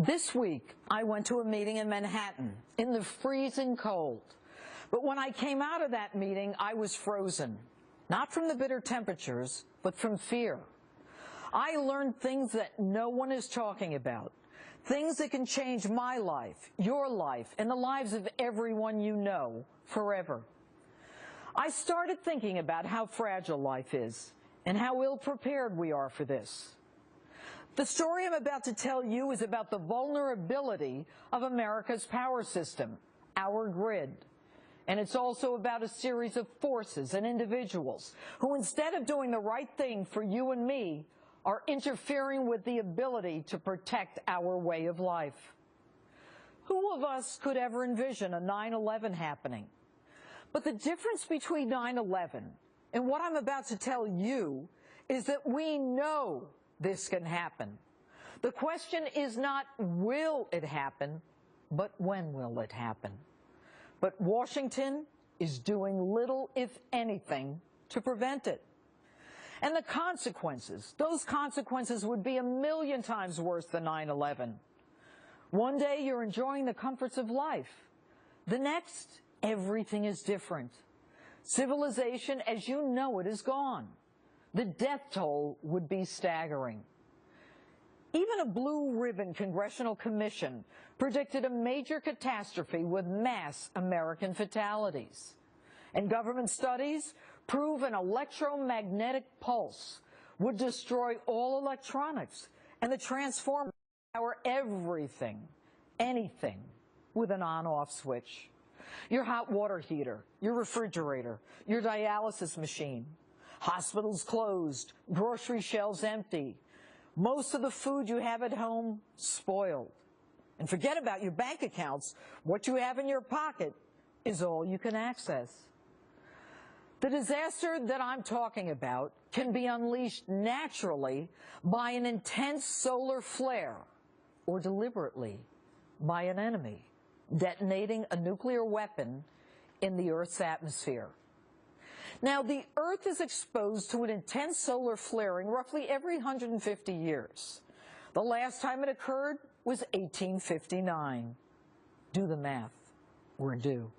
This week, I went to a meeting in Manhattan in the freezing cold. But when I came out of that meeting, I was frozen. Not from the bitter temperatures, but from fear. I learned things that no one is talking about. Things that can change my life, your life, and the lives of everyone you know forever. I started thinking about how fragile life is and how ill-prepared we are for this. The story I'm about to tell you is about the vulnerability of America's power system, our grid. And it's also about a series of forces and individuals who, instead of doing the right thing for you and me, are interfering with the ability to protect our way of life. Who of us could ever envision a 9/11 happening? But the difference between 9/11 and what I'm about to tell you is that we know this can happen. The question is not will it happen, but when will it happen? But Washington is doing little, if anything, to prevent it. And the consequences, those consequences would be 1,000,000 times worse than 9/11. One day you're enjoying the comforts of life. The next, everything is different. Civilization as you know it is gone. The death toll would be staggering. Even a blue-ribbon congressional commission predicted a major catastrophe with mass American fatalities. And government studies prove an electromagnetic pulse would destroy all electronics and the transformer power everything, anything, with an on-off switch. Your hot water heater, your refrigerator, your dialysis machine. Hospitals closed, grocery shelves empty. Most of the food you have at home spoiled. And forget about your bank accounts. What you have in your pocket is all you can access. The disaster that I'm talking about can be unleashed naturally by an intense solar flare or deliberately by an enemy detonating a nuclear weapon in the Earth's atmosphere. Now, the Earth is exposed to an intense solar flaring roughly every 150 years. The last time it occurred was 1859. Do the math. We're due.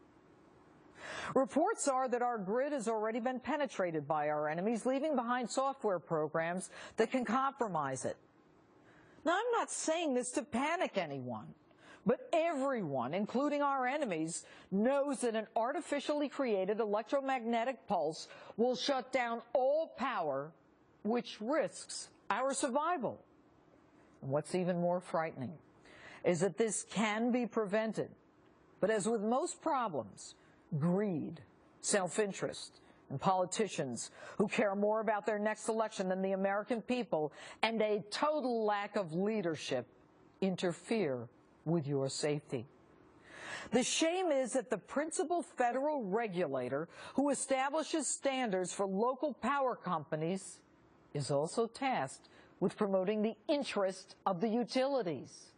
Reports are that our grid has already been penetrated by our enemies, leaving behind software programs that can compromise it. Now, I'm not saying this to panic anyone. But everyone, including our enemies, knows that an artificially created electromagnetic pulse will shut down all power, which risks our survival. And what's even more frightening is that this can be prevented. But as with most problems, greed, self-interest, and politicians who care more about their next election than the American people, and a total lack of leadership interfere with your safety. The shame is that the principal federal regulator who establishes standards for local power companies is also tasked with promoting the interest of the utilities.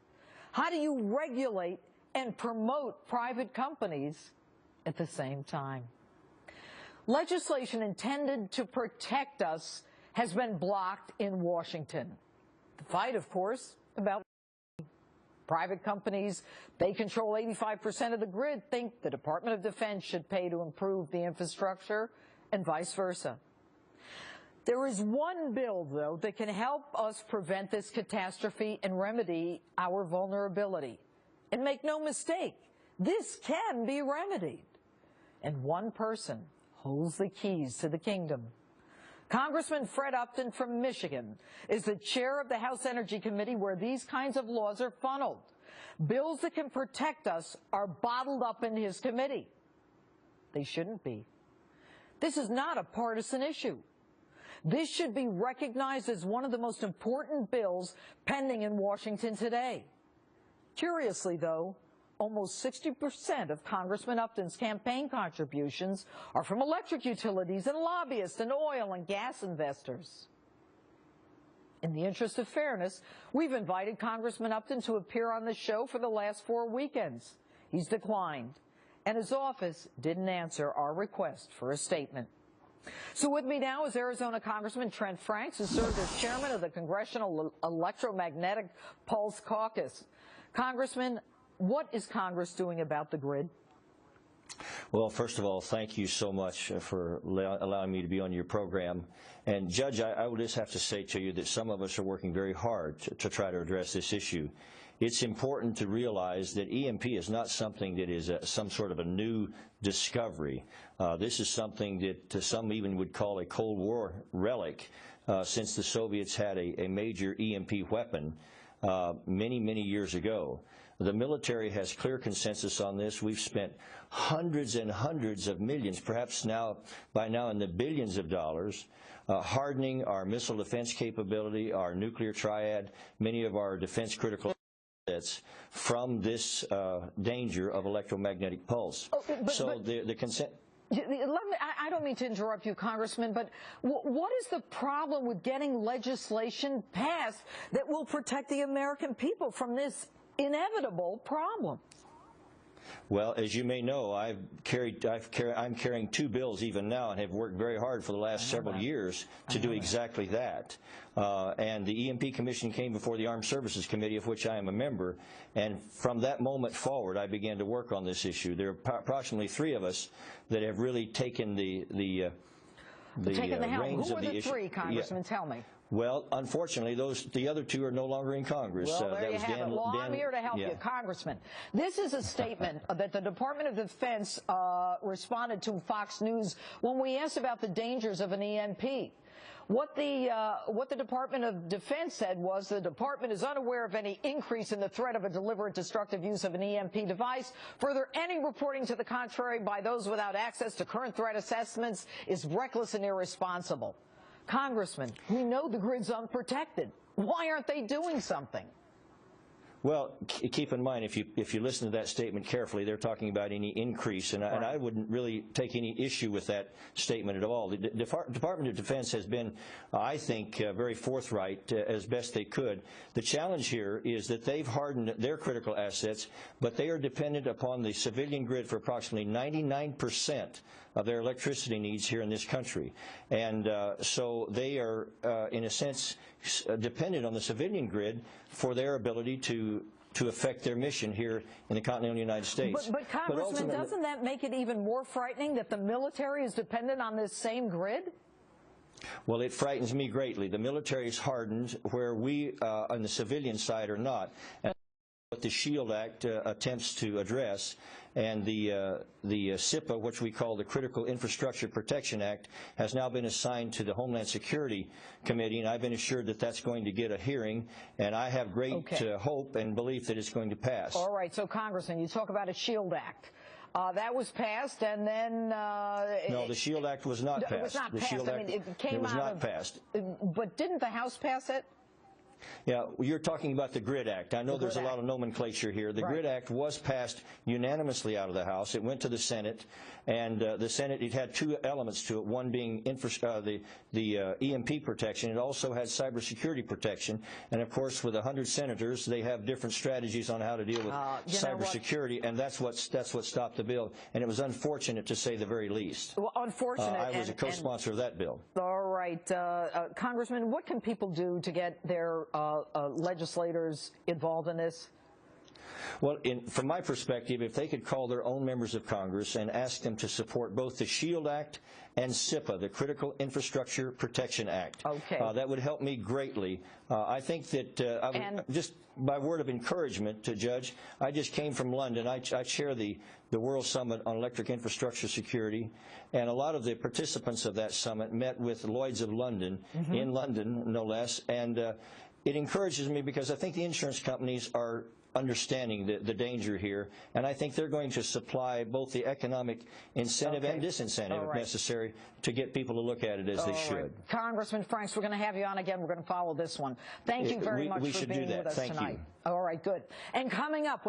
How do you regulate and promote private companies at the same time? Legislation intended to protect us has been blocked in Washington. The fight, of course, about private companies, they control 85% of the grid, think the Department of Defense should pay to improve the infrastructure, and vice versa. There is one bill, though, that can help us prevent this catastrophe and remedy our vulnerability. And make no mistake, this can be remedied. And one person holds the keys to the kingdom. Congressman Fred Upton from Michigan is the chair of the House Energy Committee, where these kinds of laws are funneled. Bills that can protect us are bottled up in his committee. They shouldn't be. This is not a partisan issue. This should be recognized as one of the most important bills pending in Washington today. Curiously, though, almost 60% of Congressman Upton's campaign contributions are from electric utilities and lobbyists and oil and gas investors. In the interest of fairness, we've invited Congressman Upton to appear on the show for the last 4 weekends. He's declined, and his office didn't answer our request for a statement. So with me now is Arizona Congressman Trent Franks, who served as chairman of the Congressional Electromagnetic Pulse Caucus. Congressman, what is Congress doing about the grid? Well, first of all, thank you so much for allowing me to be on your program. And Judge, I will just have to say to you that some of us are working very hard to try to address this issue. It's important to realize that EMP is not something that is some sort of a new discovery. This is something that some even would call a Cold War relic, since the Soviets had a major EMP weapon many, many years ago. The military has clear consensus on this. We've spent hundreds and hundreds of millions, perhaps by now in the billions of dollars, hardening our missile defense capability, our nuclear triad, many of our defense critical assets from this danger of electromagnetic pulse. The consent. I don't mean to interrupt you, Congressman, but what is the problem with getting legislation passed that will protect the American people from this inevitable problem? Well, as you may know, I'm carrying 2 bills even now and have worked very hard for the last several years to do exactly that. And the EMP Commission came before the Armed Services Committee, of which I am a member, and from that moment forward, I began to work on this issue. There are approximately 3 of us that have really taken the reins of the issue. Who are the 3, Congressman? Tell me. Well, unfortunately, the other 2 are no longer in Congress. Well, there you have it. Well, I'm here to help you, Congressman. This is a statement that the Department of Defense responded to Fox News when we asked about the dangers of an EMP. What the Department of Defense said was the department is unaware of any increase in the threat of a deliberate destructive use of an EMP device. Further, any reporting to the contrary by those without access to current threat assessments is reckless and irresponsible. Congressman, we know the grid's unprotected. Why aren't they doing something? Well, keep in mind, if you listen to that statement carefully, they're talking about any increase, and I wouldn't really take any issue with that statement at all. The Department of Defense has been, I think, very forthright as best they could. The challenge here is that they've hardened their critical assets, but they are dependent upon the civilian grid for approximately 99% of their electricity needs here in this country. And so they are, in a sense, dependent on the civilian grid for their ability to affect their mission here in the continental United States. But Congressman, doesn't that make it even more frightening that the military is dependent on this same grid? Well, it frightens me greatly. The military is hardened where we on the civilian side are not. And what the SHIELD Act attempts to address, and the SIPA, which we call the Critical Infrastructure Protection Act, has now been assigned to the Homeland Security Committee, and I've been assured that that's going to get a hearing, and I have great hope and belief that it's going to pass. All right, so Congressman, you talk about a SHIELD Act. That was passed, and then... no, the SHIELD Act was not passed. It was not passed. I mean, it came was not passed. But didn't the House pass it? Yeah, you're talking about the GRID Act. I know there's a lot of nomenclature here. The GRID Act was passed unanimously out of the House. It went to the Senate, and the Senate, it had 2 elements to it, one being the EMP protection. It also had cybersecurity protection, and of course, with 100 senators, they have different strategies on how to deal with cybersecurity, and that's what stopped the bill, and it was unfortunate, to say the very least. Well, unfortunate. I was a co-sponsor of that bill. All right. Congressman, what can people do to get their legislators involved in this? Well, from my perspective, if they could call their own members of Congress and ask them to support both the SHIELD Act and SIPA, the Critical Infrastructure Protection Act, that would help me greatly. I think that just by word of encouragement to Judge, I just came from London. I chair the World Summit on Electric Infrastructure Security, and a lot of the participants of that summit met with Lloyd's of London, in London, no less, and it encourages me because I think the insurance companies are understanding the danger here, and I think they're going to supply both the economic incentive and disincentive if necessary to get people to look at it as they should. Congressman Franks, we're going to have you on again. We're going to follow this one. Thank you very much for being with us tonight. Thank you. All right, good. And coming up, when